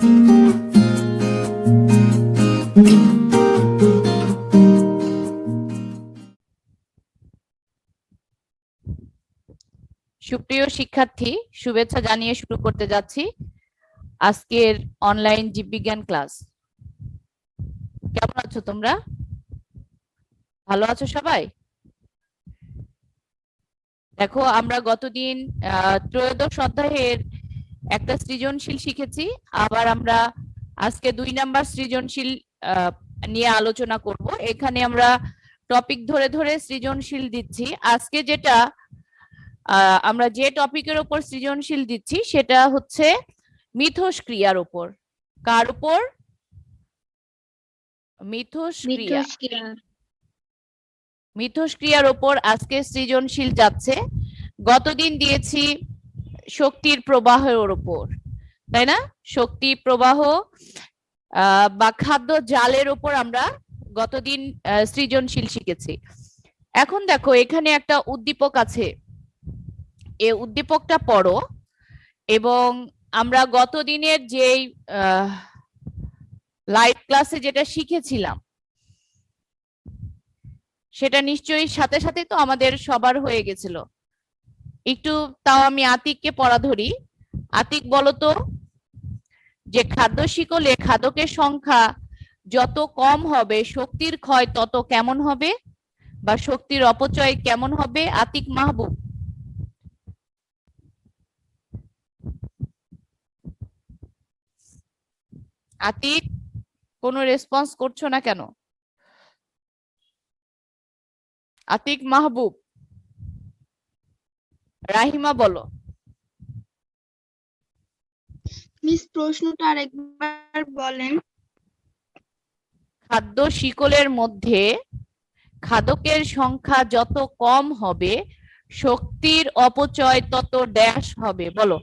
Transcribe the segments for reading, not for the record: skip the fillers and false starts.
সুপ্রিয় শিক্ষার্থী, শুভেচ্ছা জানিয়ে শুরু করতে যাচ্ছি আজকের অনলাইন জীববিজ্ঞান ক্লাস। কেমন আছো তোমরা? ভালো আছো সবাই? দেখো, আমরা গতদিন ত্রয়োদশ অধ্যায়ের একটা সৃজনশীল শিখেছি। আবার আমরা আজকে 2 নাম্বার সৃজনশীল নিয়ে আলোচনা করব। এখানে আমরা টপিক ধরে ধরে সৃজনশীল দিচ্ছি। আজকে যেটা আমরা যে টপিকের উপর সৃজনশীল দিচ্ছি সেটা হচ্ছে মিথস্ক্রিয়ার উপর। কার উপর? মিথস্ক্রিয়া। মিথস্ক্রিয়ার উপর আজকে সৃজনশীল যাচ্ছে। গতদিন দিয়েছি শক্তির প্রবাহের উপর, তাই না? শক্তি প্রবাহ বা খাদ্য জালের উপর আমরা গতদিন সৃজনশীল শিখেছি। এখন দেখো, এখানে একটা উদ্দীপক আছে, এই উদ্দীপকটা পড়ো এবং আমরা গতদিনের যেই লাইভ ক্লাসে যেটা শিখেছিলাম সেটা নিশ্চয়ই সাথে সাথে তো আমাদের সবার হয়ে গেছিল। একটু তাও আমি আতিককে পড়া ধরি। আতিক, বলো তো যে খাদ্য শিকলে খাদকের সংখ্যা যত কম হবে শক্তির ক্ষয় তত কেমন হবে, বা শক্তির অপচয় কেমন হবে? আতিক মাহবুব। আতিক, কোনো রেসপন্স করছো না কেন? আতিক মাহবুব। রাহিমা, বলো। মিস, প্রশ্নটা আরেকবার বলেন। খাদ্য শিকলের মধ্যে খাদকের সংখ্যা যত কম হবে শক্তির অপচয় তত ড্যাশ হবে, বলো।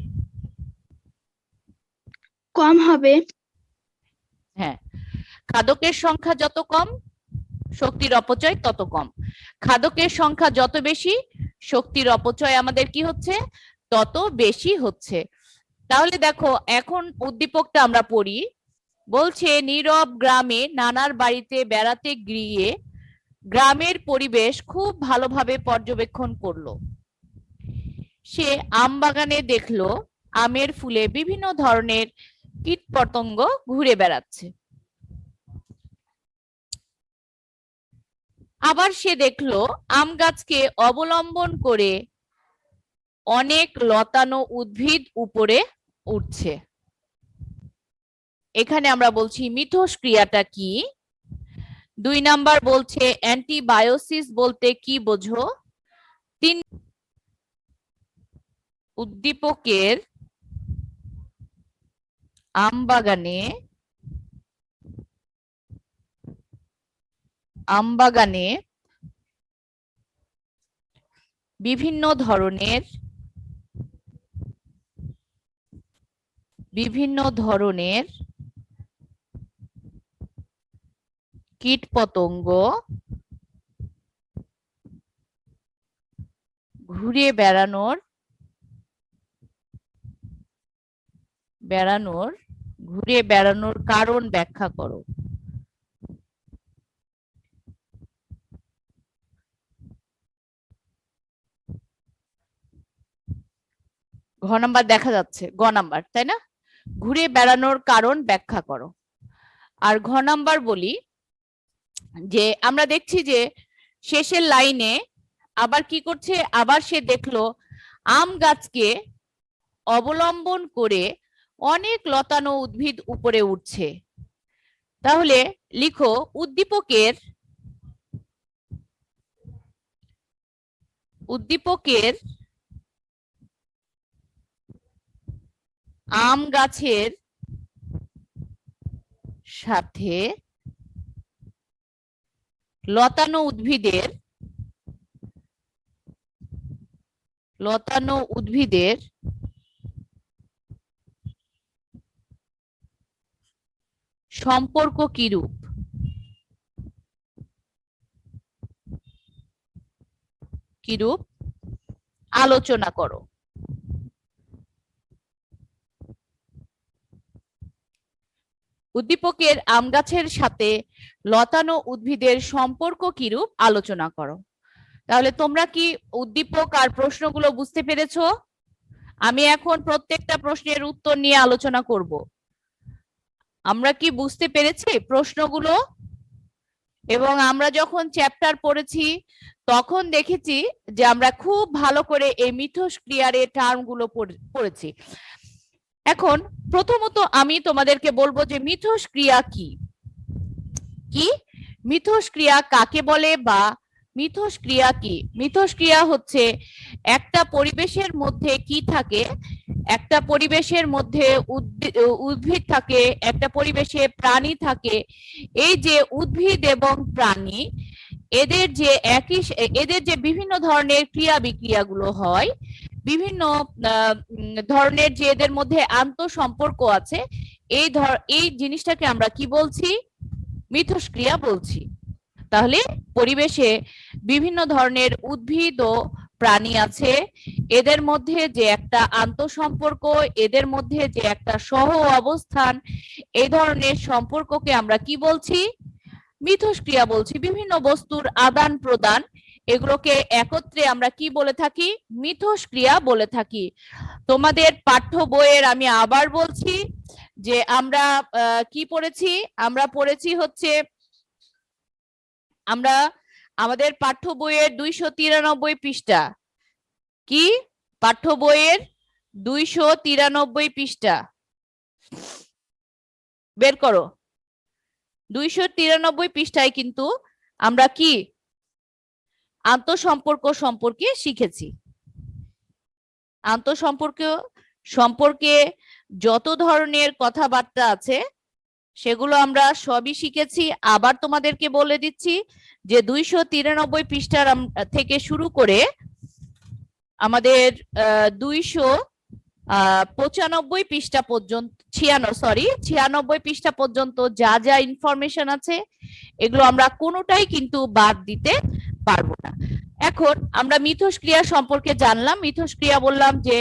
কম হবে। হ্যাঁ, খাদকের সংখ্যা যত কম শক্তির অপচয় তত কম। খাদকের সংখ্যা যত বেশি শক্তির অপচয় আমাদের কি হচ্ছে? তত বেশি হচ্ছে। তাহলে দেখো, এখন উদ্দীপকটা আমরা পড়ি। বলছে, নীরব গ্রামে নানার বাড়িতে বেড়াতে গিয়ে গ্রামের পরিবেশ খুব ভালোভাবে পর্যবেক্ষণ করলো। সে আম বাগানে দেখলো আমের ফুলে বিভিন্ন ধরনের কীটপতঙ্গ ঘুরে বেড়াচ্ছে। আবার সে দেখলো আম গাছকে অবলম্বন করে অনেক লতানো উদ্ভিদ উপরে উঠছে। এখানে আমরা বলছি মিথস্ক্রিয়াটা কি। 2 নাম্বার বলছে অ্যান্টিবায়োসিস বলতে কি বোঝো। 3 উদ্দীপকের আমবাগানে বিভিন্ন ধরনের কীটপতঙ্গ ঘুরে বেড়ানোর কারণ ব্যাখ্যা করো। ঘ নাম্বার দেখা যাচ্ছে, গ নাম্বার, তাই না? ঘুরে বেড়ানোর কারণ ব্যাখ্যা করো। আর ঘ নাম্বার বলি যে আমরা দেখছি যে শেষের লাইনে আবার কি করছে, আবার সে দেখলো আম গাছকে অবলম্বন করে অনেক লতানো উদ্ভিদ উপরে উঠছে। তাহলে লিখো উদ্দীপকের আম গাছের সাথে লতানো উদ্ভিদের সম্পর্ক কিরূপ আলোচনা করো। উদ্দীপকের আম গাছের সাথে লতানো উদ্ভিদের সম্পর্ক কিরূপ আলোচনা করো। তাহলে তোমরা কি উদ্দীপক আর প্রশ্নগুলো বুঝতে পেরেছো? আমি এখন প্রত্যেকটা প্রশ্নের উত্তর নিয়ে আলোচনা করব। আমরা কি বুঝতে পেরেছি প্রশ্নগুলো? এবং আমরা যখন চ্যাপ্টার পড়েছি তখন দেখেছি যে আমরা খুব ভালো করে এই মিথস্ক্রিয়ার এই টার্মগুলো পড়েছি। এখন প্রথমত আমি তোমাদেরকে বলবো যে মিথস্ক্রিয়া কি কি মিথস্ক্রিয়া কাকে বলে বা মিথস্ক্রিয়া কি। মিথস্ক্রিয়া হচ্ছে একটা পরিবেশের মধ্যে কি থাকে, একটা পরিবেশের মধ্যে উদ্ভিদ থাকে, একটা পরিবেশে প্রাণী থাকে। এই যে উদ্ভিদ এবং প্রাণী এদের যে বিভিন্ন ধরনের ক্রিয়া বিক্রিয়াগুলো হয়, বিভিন্ন ধরনের যে এদের মধ্যে আন্তঃসম্পর্ক আছে, এই জিনিসটাকে আমরা কি বলছি? মিথস্ক্রিয়া বলছি। তাহলে পরিবেশে বিভিন্ন ধরনের উদ্ভিদ ও প্রাণী আছে, এদের মধ্যে যে একটা আন্তঃসম্পর্ক, এদের মধ্যে যে একটা সহ অবস্থান, এই ধরনের সম্পর্ককে আমরা কি বলছি? মিথস্ক্রিয়া বলছি। বিভিন্ন বস্তুর আদান প্রদান, এগুলোকে একত্রে আমরা কি বলে থাকি? মিথস্ক্রিয়া বলে থাকি। তোমাদের পাঠ্য বইয়ের আমি আবার বলছি যে আমরা কি পড়েছি? আমরা পড়েছি হচ্ছে আমরা আমাদের পাঠ্য বইয়ের 293 পৃষ্ঠা। কি পাঠ্য বইয়ের 293 পৃষ্ঠা বের করো। 293 পৃষ্ঠায় কিন্তু আমরা কি আন্তঃসম্পর্ক সম্পর্কে শিখেছি। আন্তঃসম্পর্ক সম্পর্কে যত ধরনের কথাবার্তা আছে সেগুলো আমরা সবই শিখেছি। আবার তোমাদেরকে বলে দিচ্ছি যে 293 পৃষ্ঠার থেকে শুরু করে আমাদের 295 পৃষ্ঠা পর্যন্ত 96 পৃষ্ঠা পর্যন্ত যা যা ইনফরমেশন আছে এগুলো আমরা কোনোটাই কিন্তু বাদ দিতে পারবো না। এখন আমরা মিথস্ক্রিয়া সম্পর্কে জানলাম। মিথস্ক্রিয়া বললাম যে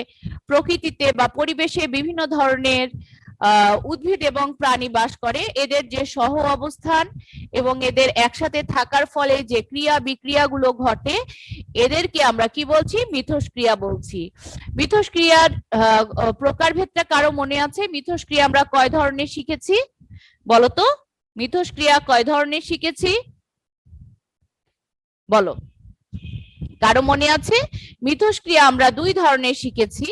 প্রকৃতিতে বা পরিবেশে বিভিন্ন ধরনের উদ্ভিদ এবং প্রাণী বাস করে, এদের যে সহ অবস্থান এবং এদের একসাথে থাকার ফলে যে ক্রিয়া বিক্রিয়াগুলো ঘটে, এদেরকে আমরা কি বলছি? মিথস্ক্রিয়া বলছি। মিথস্ক্রিয়ার প্রকারভেদটা কারো মনে আছে? মিথস্ক্রিয়া আমরা কয় ধরনের শিখেছি বলো তো? মিথস্ক্রিয়া কয় ধরনের শিখেছি বলো? কারো মনে আছে? মিথস্ক্রিয়া আমরা দুই ধরনের শিখেছি,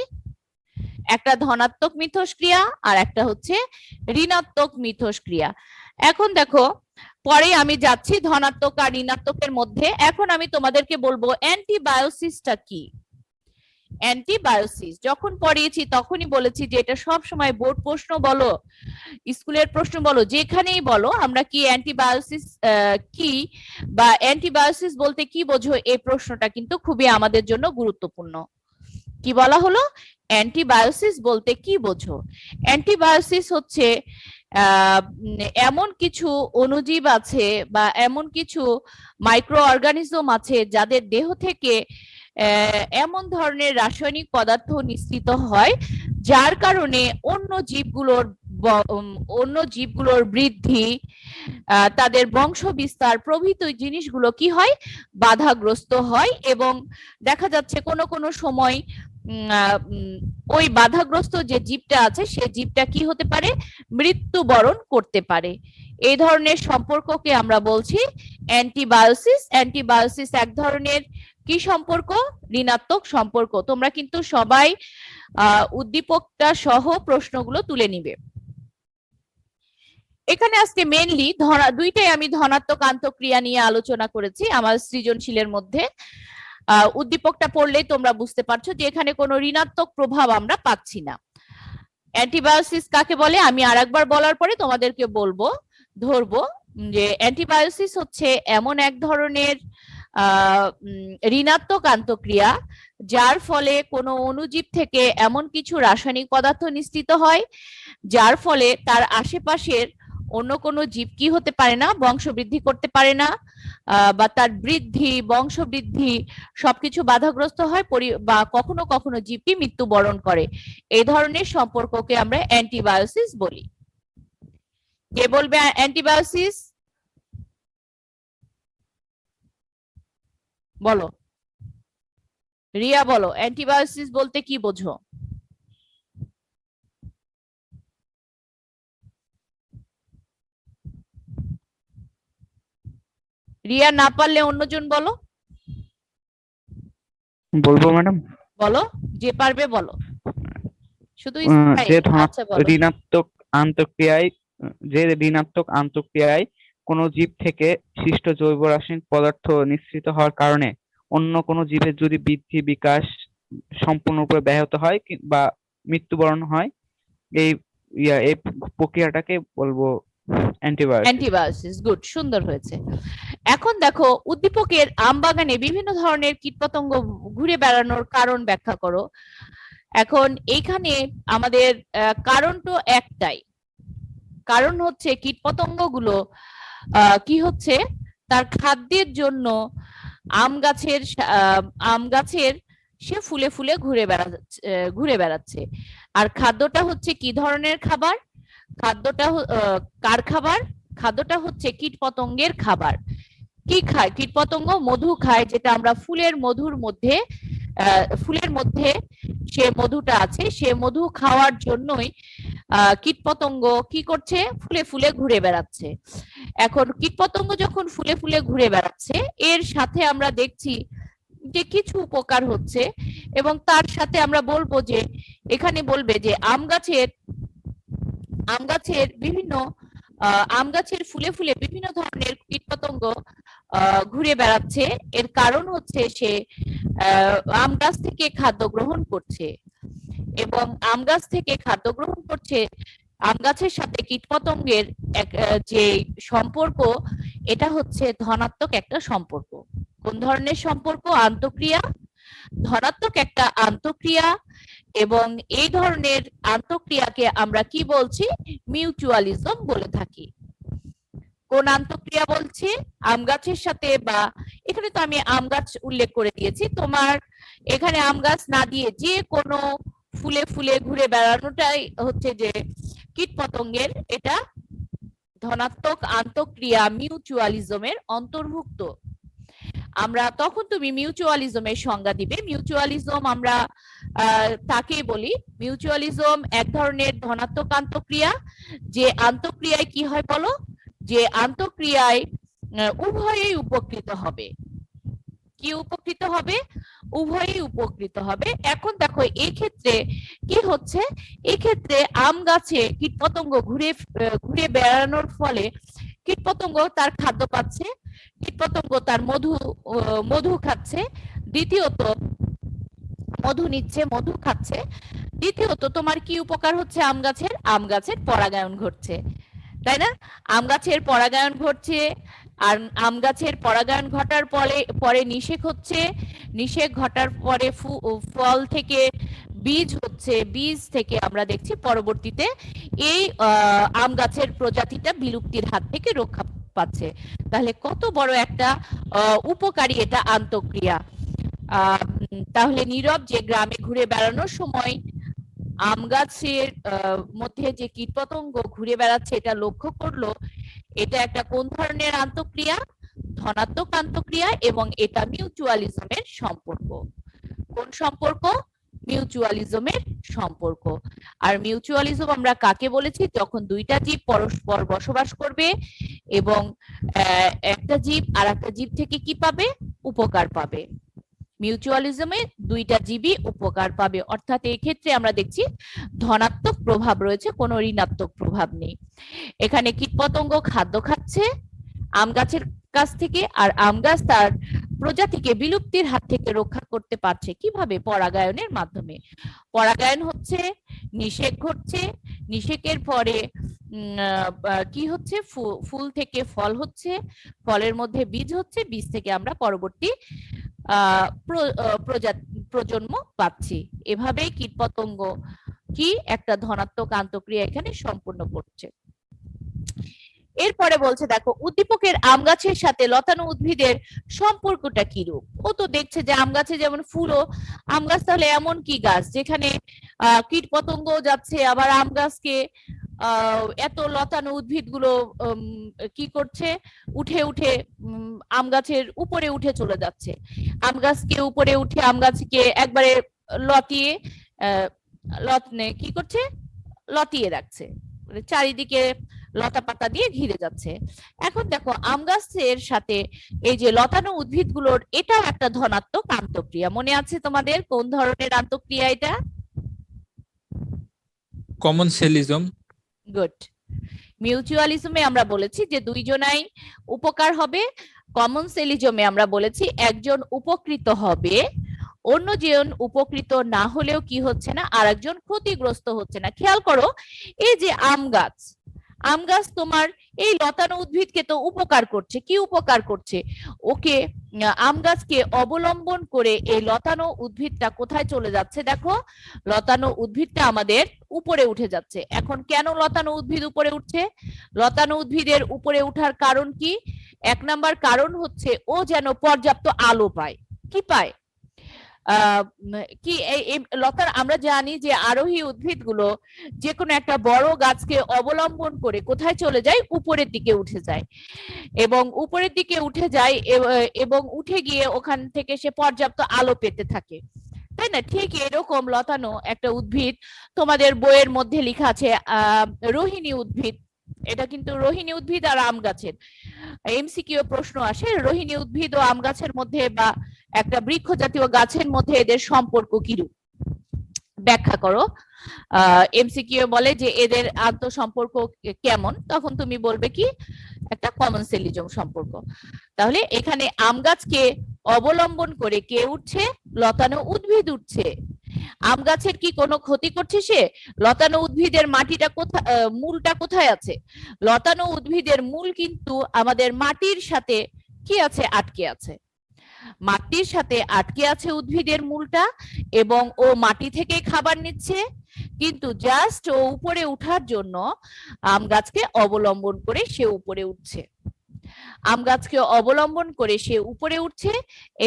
একটা ধনাত্মক মিথস্ক্রিয়া আর একটা হচ্ছে ঋণাত্মক মিথস্ক্রিয়া। এখন দেখো, পরে আমি যাচ্ছি ধনাত্মক আর ঋণাত্মকের মধ্যে। এখন আমি তোমাদেরকে বলবো অ্যান্টিবায়োসিসটা কি। অ্যান্টিবায়োসিস যখন পড়িয়েছি তখনই বলেছি যে এটা সব সময় বোর্ড প্রশ্ন বলো, স্কুলের প্রশ্ন বলো, যেখানেই বলো আমরা কি অ্যান্টিবায়োসিস কি বা অ্যান্টিবায়োসিস বলতে কি বোঝো, এই প্রশ্নটা কিন্তু খুবই আমাদের জন্য গুরুত্বপূর্ণ। কি বলা হলো? অ্যান্টিবায়োসিস বলতে কি বোঝো? অ্যান্টিবায়োসিস হচ্ছে এমন কিছু অণুজীব আছে বা এমন কিছু মাইক্রো অর্গানিজম আছে যাদের দেহ থেকে এমন ধরনের রাসায়নিক পদার্থ নিঃসৃত হয় যার কারণে অন্য জীবগুলোর বৃদ্ধি, তাদের বংশ বিস্তার প্রভৃতি জিনিসগুলো কি হয়? বাধাগ্রস্ত হয়। এবং দেখা যাচ্ছে কোনো কোনো সময় ওই বাধাগ্রস্ত যে জীবটা আছে সে জীবটা কি হতে পারে? মৃত্যুবরণ করতে পারে। এই ধরনের সম্পর্ককে আমরা বলছি অ্যান্টিবায়োসিস। অ্যান্টিবায়োসিস এক ধরনের কি সম্পর্ক? ঋণাত্মক সম্পর্ক। তোমরা কিন্তু সবাই উদ্দীপকটা সহ প্রশ্নগুলো তুলে নিবে। এখানে আজকে মেইনলি দুইটাই আমি ধনাত্মক আন্তঃক্রিয়া নিয়ে আলোচনা করেছি আমার সৃজনশীলের মধ্যে। উদ্দীপকটা পড়লেই তোমরা বুঝতে পারছো যে এখানে কোনো ঋণাত্মক প্রভাব আমরা পাচ্ছি না। অ্যান্টিবায়োসিস কাকে বলে আমি আরেকবার বলার পরে তোমাদেরকে ধরবো যে অ্যান্টিবায়োসিস হচ্ছে এমন এক ধরনের ঋণাত্মক আন্তঃক্রিয়া যার ফলে কোনো অণুজীব থেকে এমন কিছু রাসায়নিক পদার্থ নিঃসৃত হয় যার ফলে তার আশেপাশের অন্য কোনো জীব কি হতে পারে না? বংশবৃদ্ধি করতে পারে না, বা তার বৃদ্ধি বংশবৃদ্ধি সবকিছু বাধাগ্রস্ত হয়, বা কখনো কখনো জীবটি মৃত্যুবরণ করে। এই ধরনের সম্পর্ককে আমরা অ্যান্টিবায়োসিস বলি। কে বলবে অ্যান্টিবায়োসিস? বলো, রিয়া বলো, অ্যান্টিবায়োসিস বলতে কি বোঝো? রিয়া না পারলে অন্যজন বলো। বলবো ম্যাডাম? বলো, যে পারবে বলো, শুধু যে স্মাইল। আচ্ছা বলো। ঋণাত্মক আন্তঃক্রিয়ায় কোনো জীব থেকে সৃষ্ট জৈব রাসায়নিক পদার্থ নিঃসৃত হওয়ার কারণে অন্য কোনো জীবের যদি বৃদ্ধি বিকাশ সম্পূর্ণরূপে ব্যাহত হয় বা মৃত্যুবরণ হয়, এই এই প্রক্রিয়াটাকে বলবো অ্যান্টিবায়োটিক। অ্যান্টিবায়োসিস, গুড, সুন্দর হয়েছে। এখন দেখো, উদ্দীপকের আম বাগানে বিভিন্ন ধরনের কীটপতঙ্গ ঘুরে বেড়ানোর কারণ ব্যাখ্যা করো। এখন এইখানে আমাদের কারণ তো একটাই, কারণ হচ্ছে কীটপতঙ্গগুলো কি হচ্ছে, তার খাদ্যের জন্য আম গাছের সে ফুলে ফুলে ঘুরে বেড়াচ্ছে। আর খাদ্যটা হচ্ছে কি ধরনের খাবার? খাদ্যটা কার খাবার? খাদ্যটা হচ্ছে কীটপতঙ্গের খাবার। কি খায় কীটপতঙ্গ? মধু খায়, যেটা আমরা ফুলের মধ্যে সে মধুটা আছে, সে মধু খাওয়ার জন্যই কীটপতঙ্গ কি করছে? ফুলে ফুলে ঘুরে বেড়াচ্ছে। এখন কীটপতঙ্গ যখন ফুলে ফুলে ঘুরে বেড়াচ্ছে, এর সাথে আমরা দেখছি যে কিছু উপকার হচ্ছে, এবং তার সাথে আমরা বলবো যে, এখানে বলবে যে আম গাছের আম গাছের ফুলে ফুলে বিভিন্ন ধরনের কীটপতঙ্গ ঘুরে বেড়াচ্ছে। এর কারণ হচ্ছে সে আম গাছ থেকে খাদ্য গ্রহণ করছে, এবং আম গাছ থেকে খাদ্য গ্রহণ করছে। আম গাছের সাথে কীটপতঙ্গের যে সম্পর্ক, এটা হচ্ছে ধনাত্মক একটা সম্পর্ক। কোন ধরনের সম্পর্ক? আন্তঃক্রিয়া, ধনাত্মক একটা আন্তঃক্রিয়া। এবং এই ধরনের আন্তঃক্রিয়াকে আমরা কি বলছি? মিউচুয়ালিজম বলে থাকি। কোন আন্তঃক্রিয়া বলছি? আম গাছের সাথে, বা এখানে তো আমি আম গাছ উল্লেখ করে দিয়েছি, তোমার এখানে আম গাছ না দিয়ে যে কোনো ফুলে ফুলে ঘুরে বেড়ানোটাই হচ্ছে যে কীটপতঙ্গের এটা ধনাত্মক আন্তঃক্রিয়া মিউচুয়ালিজমের অন্তর্ভুক্ত। আমরা তখন তুমি মিউচুয়ালিজমের সংজ্ঞা দিবে। মিউচুয়ালিজম আমরা তাকে বলি, মিউচুয়ালিজম এক ধরনের ধনাত্মক আন্তঃক্রিয়া, যে আন্তঃক্রিয়ায় কি হয় বলো? যে আন্তঃক্রিয়ায় উভয়েই উপকৃত হবে। কি উপকৃত হবে? উভয়ই উপকৃত হবে। এখন দেখো এই ক্ষেত্রে কি হচ্ছে, এই ক্ষেত্রে আম গাছে কীটপতঙ্গ ঘুরে বেড়ানোর ফলে কীটপতঙ্গ তার খাদ্য পাচ্ছে, কীটপতঙ্গ তার মধু খাচ্ছে, দ্বিতীয়ত মধু নিচ্ছে, মধু খাচ্ছে। দ্বিতীয়ত তোমার কি উপকার হচ্ছে? আম গাছের পরাগায়ন ঘটছে, তাই না? আম গাছের পরাগায়ন ঘটছে, আর আম গাছের পরাগায়ন ঘটার পরে নিষেক হচ্ছে, নিষেক ঘটার পরে ফল থেকে বীজ হচ্ছে, বীজ থেকে আমরা দেখছি পরবর্তীতে এই আম গাছের প্রজাতিটা বিলুপ্তির হাত থেকে রক্ষা পাচ্ছে। তাহলে কত বড় একটা উপকারী এটা আন্তঃক্রিয়া। তাহলে নীরব যে গ্রামে ঘুরে বেড়ানোর সময় আম গাছের মধ্যে যে কীটপতঙ্গ ঘুরে বেড়াচ্ছে এটা লক্ষ্য করলো, এটা একটা কোন ধরনের আন্তঃক্রিয়া? ধনাত্মক আন্তঃক্রিয়া, এবং এটা মিউচুয়ালিজমের সম্পর্ক। কোন সম্পর্ক? মিউচুয়ালিজমের সম্পর্ক। আর মিউচুয়ালিজম আমরা কাকে বলেছি? যখন দুইটা জীব পরস্পর বসবাস করবে এবং একটা জীব আর একটা জীব থেকে কি পাবে? উপকার পাবে। মিউচুয়ালিজমে দুইটা জীবই উপকার পাবে, অর্থাৎ এই ক্ষেত্রে আমরা দেখছি ধনাত্মক প্রভাব রয়েছে, কোনো ঋণাত্মক প্রভাব নেই। এখানে কীটপতঙ্গ খাদ্য খাচ্ছে আম গাছের কাছ থেকে, আর আম গাছ তার প্রজাতিকে বিলুপ্তির হাত থেকে রক্ষা করতে পারছে কিভাবে? পরাগায়নের মাধ্যমে। পরাগায়ন হচ্ছে, নিষেক ঘটছে, নিষেকের পরে কি হচ্ছে? ফুল থেকে ফল হচ্ছে, ফলের মধ্যে বীজ হচ্ছে, বীজ থেকে আমরা পরবর্তী প্রজন্ম পাচ্ছি। এভাবেই কীটপতঙ্গ কি একটা ধনাত্মক আন্তঃক্রিয়া এখানে সম্পূর্ণ করছে। এরপরে বলছে দেখো, উদ্দীপকের আম গাছের সাথে লতানো উদ্ভিদের সম্পর্কটা কি রূপ? ও তো দেখছে যে আম গাছে যেমন ফুলও, আম গাছ তাহলে এমন কি গাছ যেখানে কীটপতঙ্গ যাচ্ছে, আবার আম গাছকে এত লতানো উদ্ভিদগুলো কি করছে, উঠে উঠে আম গাছের উপরে উঠে চলে যাচ্ছে। আম গাছকে উপরে উঠে আম গাছকে একবারে লতিয়ে কি করছে, লতিয়ে রাখছে, মানে চারিদিকে লতা পাতা দিয়ে ঘিরে যাচ্ছে। এখন দেখো আম গাছের সাথে এই যে লতানো উদ্ভিদগুলোর এটাও একটা ধনাত্মক আন্তঃক্রিয়া। মনে আছে তোমাদের কোন ধরনের আন্তঃক্রিয়া এটা? কমন সেলিজম। গুড। মিউচুয়ালিজমে আমরা বলেছি যে দুইজনাই উপকার হবে, কমন সেলিজমে আমরা বলেছি একজন উপকৃত হবে, অন্যজন উপকৃত না হলেও কি হচ্ছে না, আরেকজন ক্ষতিগ্রস্ত হচ্ছে না। খেয়াল করো এই যে আম গাছ, আম গাছ তোমার এই লতানো উদ্ভিদকে তো উপকার করছে। কি উপকার করছে? ওকে আম গাছকে অবলম্বন করে এই লতানো উদ্ভিদটা কোথায় চলে যাচ্ছে? দেখো লতানো উদ্ভিদটা আমাদের উপরে উঠে যাচ্ছে। এখন কেন লতানো উদ্ভিদ উপরে উঠছে? লতানো উদ্ভিদের উপরে ওঠার কারণ কি? এক নাম্বার কারণ হচ্ছে ও যেন পর্যাপ্ত আলো পায়। কি পায়? কি এই লতার আমরা জানি যে আরোহী উদ্ভিদগুলো যে কোনো একটা বড় গাছকে অবলম্বন করে কোথায় চলে যায়? উপরের দিকে উঠে যায়, এবং উপরের দিকে উঠে যায় এবং উঠে গিয়ে ওখান থেকে সে পর্যাপ্ত আলো পেতে থাকে, তাই না? ঠিক এরকম লতানো একটা উদ্ভিদ তোমাদের বইয়ের মধ্যে লেখা আছে রোহিণী উদ্ভিদ। এটা কিন্তু রোহিণী উদ্ভিদ আর আম গাছের এমসিকিউ প্রশ্ন আসে, রোহিণী উদ্ভিদ ও আম গাছের মধ্যে বা একটা বৃক্ষ জাতীয় গাছের মধ্যে এদের সম্পর্ক কিরূপ, ব্যাখ্যা করো। এমসিকিউ বলে যে এদের আন্তঃসম্পর্ক কেমন, তখন তুমি বলবে কি একটা কমন সেলিজম সম্পর্ক। তাহলে এখানে আম গাছকে অবলম্বন করে কে উঠছে? লতানো উদ্ভিদ উঠছে। আম গাছের কি কোনো ক্ষতি করছে সে? লতানো উদ্ভিদের মাটিটা কোথায়, মূলটা কোথায় আছে? লতানো উদ্ভিদের মূল কিন্তু আমাদের মাটির সাথে কি আছে? আটকে আছে। মাটির সাথে আটকে আছে উদ্ভিদের মূলটা, এবং ও মাটি থেকে খাবার নিচ্ছে, কিন্তু জাস্ট ও উপরে উঠার জন্য আম গাছকে অবলম্বন করে সে উপরে উঠছে। আম গাছকে অবলম্বন করে সে উপরে উঠছে,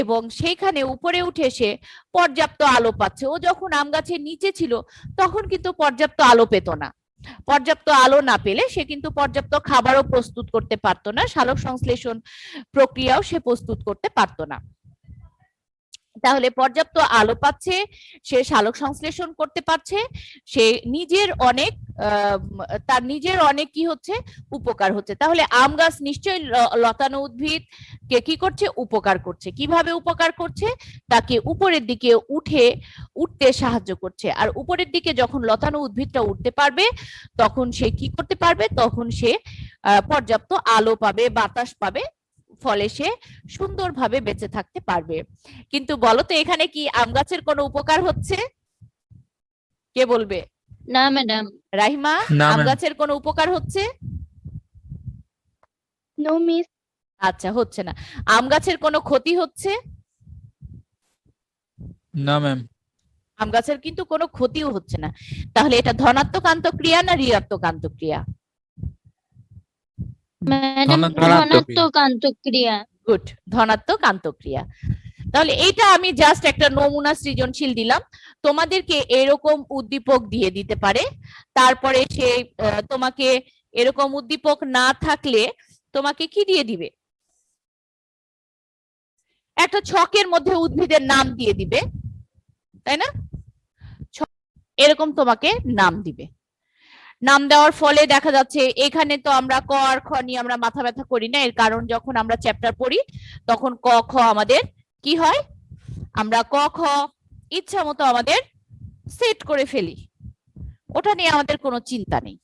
এবং সেইখানে উপরে উঠে সে পর্যাপ্ত আলো পাচ্ছে। ও যখন আম গাছের নিচে ছিল তখন কিন্তু পর্যাপ্ত আলো পেত না। পর্যাপ্ত আলো না পেলে সে কিন্তু পর্যাপ্ত খাবারও প্রস্তুত করতে পারতো না, সালোক সংশ্লেষণ প্রক্রিয়াও সে প্রস্তুত করতে পারতো না। তাহলে পর্যাপ্ত আলো পাচ্ছে, সে সালোক সংশ্লেষণ করতে পারছে, সে নিজের অনেক তার নিজের অনেক কি হচ্ছে? উপকার হচ্ছে। তাহলে আম গাছ নিশ্চয়ই লতানো উদ্ভিদ কে কি করছে? উপকার করছে। কিভাবে উপকার করছে? তাকে উপরের দিকে উঠতে সাহায্য করছে। আর উপরের দিকে যখন লতানো উদ্ভিদটা উঠতে পারবে তখন সে কি করতে পারবে? তখন সে পর্যাপ্ত আলো পাবে, বাতাস পাবে, ফলে সে সুন্দরভাবে বেঁচে থাকতে পারবে। কিন্তু বলতো এখানে কি আম গাছের কোনো উপকার হচ্ছে? কে বলবে? না ম্যাডাম। রাহিমা, না আম ম্যাম। গাছের কোনো উপকার হচ্ছে? No miss. আচ্ছা, হচ্ছে না। আম গাছের কোনো ক্ষতি হচ্ছে? না ম্যাম। আম গাছের কিন্তু কোনো ক্ষতিও হচ্ছে না। তাহলে এটা ধনাত্মক আন্তঃক্রিয়া না ঋণাত্মক আন্তঃক্রিয়া? ম্যাডাম ধনাত্মক আন্তঃক্রিয়া। গুড, ধনাত্মক আন্তঃক্রিয়া। তাহলে এইটা আমি জাস্ট একটা নমুনা সৃজনশীল দিলাম। তোমাদেরকে এরকম উদ্দীপক দিয়ে দিতে পারে, তারপরে সে তোমাকে এরকম উদ্দীপক না থাকলে তোমাকে কি দিয়ে দিবে? একটা ছকের মধ্যে উদ্ভিদের নাম দিয়ে দিবে, তাই না? এরকম তোমাকে নাম দিবে। নাম দেওয়ার ফলে দেখা যাচ্ছে এখানে তো আমরা ক আর খ নিয়ে আমরা মাথা ব্যথা করি না, এর কারণ যখন আমরা চ্যাপ্টার পড়ি তখন ক খ আমাদের কি হয়? আমরা ক খ ইচ্ছা মতো আমাদের সেট করে ফেলি, ওটা নিয়ে আমাদের কোনো চিন্তা নেই।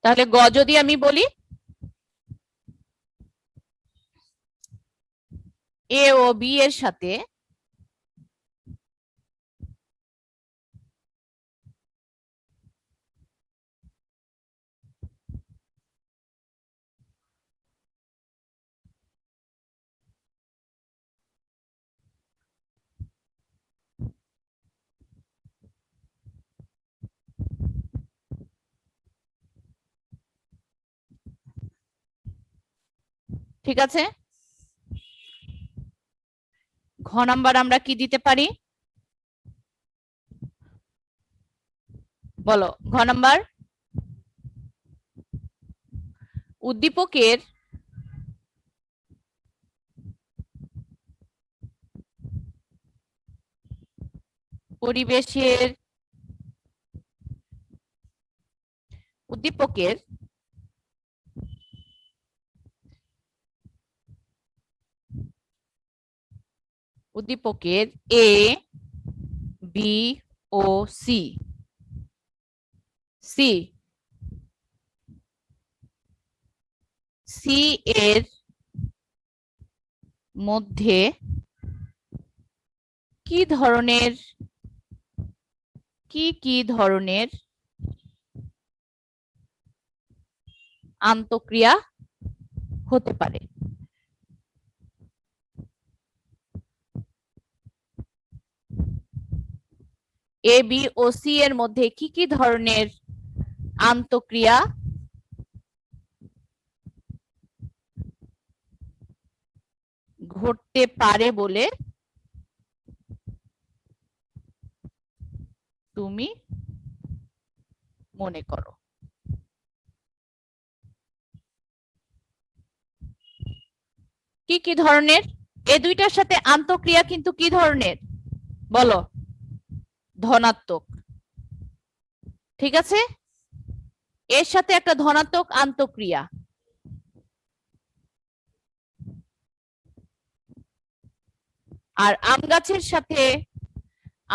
তাহলে গ যদি আমি বলি, এ ও বি এর সাথে ঠিক আছে, ঘ নাম্বার আমরা কি দিতে পারি? বলো ঘ নাম্বার উদ্দীপকের পরিবেশের উদ্দীপকের এ বি ও সি এর মধ্যে কি ধরনের আন্তঃক্রিয়া হতে পারে? এ বি ও সি এর মধ্যে কি ধরনের আন্তঃক্রিয়া ঘটতে পারে বলে তুমি মনে করো? কি ধরনের? এই দুইটার সাথে আন্তঃক্রিয়া কিন্তু কি ধরনের বলো? ধনাত্মক। ঠিক আছে, এর সাথে একটা ধনাত্মক আন্তঃক্রিয়া। আর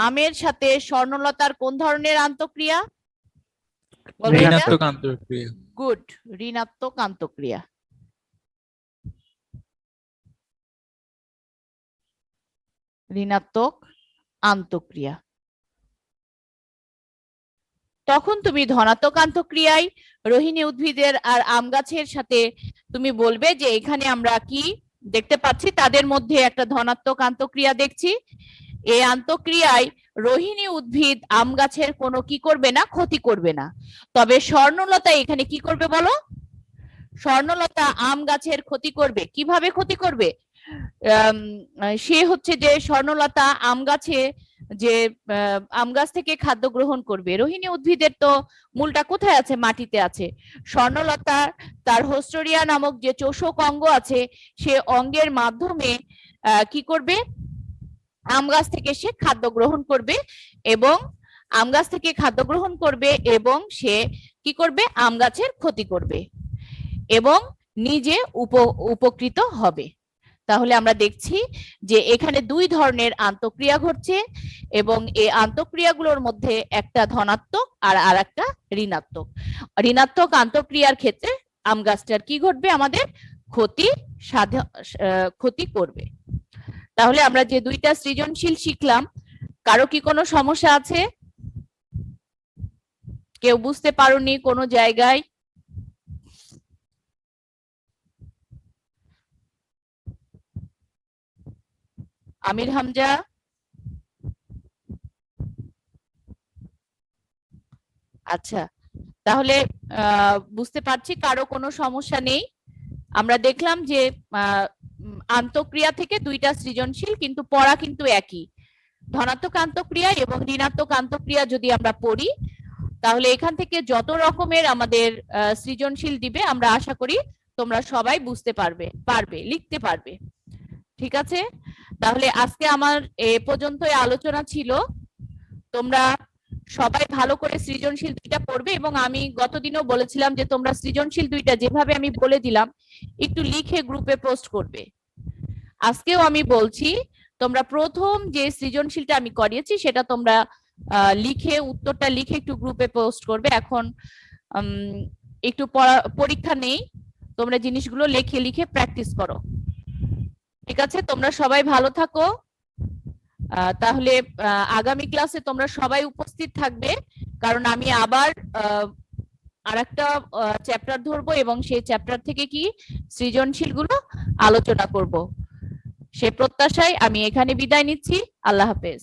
আমের সাথে স্বর্ণলতার কোন ধরনের আন্তঃক্রিয়া? ঋণাত্মক আন্তঃক্রিয়া। গুড, ঋণাত্মক আন্তঃক্রিয়া। ঋণাত্মক আন্তঃক্রিয়া। তখন তুমি ধনাত্মক আন্তঃক্রিয়ায় রোহিণী উদ্ভিদের আর আম গাছের সাথে তুমি বলবে যে এখানে আমরা কি দেখতে পাচ্ছি, তাদের মধ্যে একটা ধনাত্মক আন্তঃক্রিয়া দেখছি। এই আন্তঃক্রিয়ায় রোহিণী উদ্ভিদ আম গাছের কোনো কি করবে না, ক্ষতি করবে না। তবে স্বর্ণলতা এখানে কি করবে বলো? স্বর্ণলতা আম গাছের ক্ষতি করবে। কিভাবে ক্ষতি করবে? সে হচ্ছে যে স্বর্ণলতা আম গাছ থেকে খাদ্য গ্রহণ করবে। রোহিণী উদ্ভিদের তো মূলটা কোথায় আছে? মাটিতে আছে। স্বর্ণলতা তার হোস্টোরিয়া নামক যে চোষক অঙ্গ আছে, সে অঙ্গের মাধ্যমে কি করবে? আম গাছ থেকে সে খাদ্য গ্রহণ করবে এবং সে কি করবে? আম গাছের ক্ষতি করবে এবং নিজে উপকৃত হবে। তাহলে আমরা দেখছি যে এখানে দুই ধরনের আন্তঃক্রিয়া ঘটছে এবং এই আন্তঃক্রিয়াগুলোর মধ্যে একটা ধনাত্মক আর আরেকটা ঋণাত্মক। ঋণাত্মক আন্তঃক্রিয়ার ক্ষেত্রে আম গাছটার কি ঘটবে? আমাদের ক্ষতি করবে। তাহলে আমরা যে দুইটা সৃজনশীল শিখলাম, কারো কি কোনো সমস্যা আছে? কেউ বুঝতে পারোনি কোনো জায়গায়? আমির হামজা? আচ্ছা, তাহলে বুঝতে পারছি কারো কোনো সমস্যা নেই। আমরা দেখলাম যে আন্তঃক্রিয়া থেকে দুইটা সৃজনশীল, কিন্তু পড়া কিন্তু একই। ধনাত্মক আন্তঃক্রিয়া এবং ঋণাত্মক আন্তঃক্রিয়া যদি আমরা পড়ি, তাহলে এখান থেকে যত রকমের আমাদের সৃজনশীল দিবে, আমরা আশা করি তোমরা সবাই বুঝতে পারবে, লিখতে পারবে। ঠিক আছে, তাহলে আজকে আমার এ পর্যন্তই আলোচনা ছিল। তোমরা সবাই ভালো করে সৃজনশীল দুইটা পড়বে এবং আমি গতদিনও বলেছিলাম যে তোমরা সৃজনশীল দুইটা যেভাবে আমি বলে দিলাম একটু লিখে গ্রুপে পোস্ট করবে। আজকেও আমি বলছি, তোমরা প্রথম যে সৃজনশীলটা আমি করিয়েছি সেটা তোমরা উত্তরটা লিখে একটু গ্রুপে পোস্ট করবে। এখন একটু পরীক্ষা নেই, তোমরা জিনিসগুলো লিখে প্র্যাকটিস করো। ঠিক আছে, তোমরা সবাই ভালো থাকো। তাহলে আগামী ক্লাসে তোমরা সবাই উপস্থিত থাকবে, কারণ আমি আবার আরেকটা চ্যাপ্টার ধরবো এবং সেই চ্যাপ্টার থেকে কি সৃজনশীল গুলো আলোচনা করব। সে প্রত্যাশায় আমি এখানে বিদায় নিচ্ছি। আল্লাহ হাফেজ।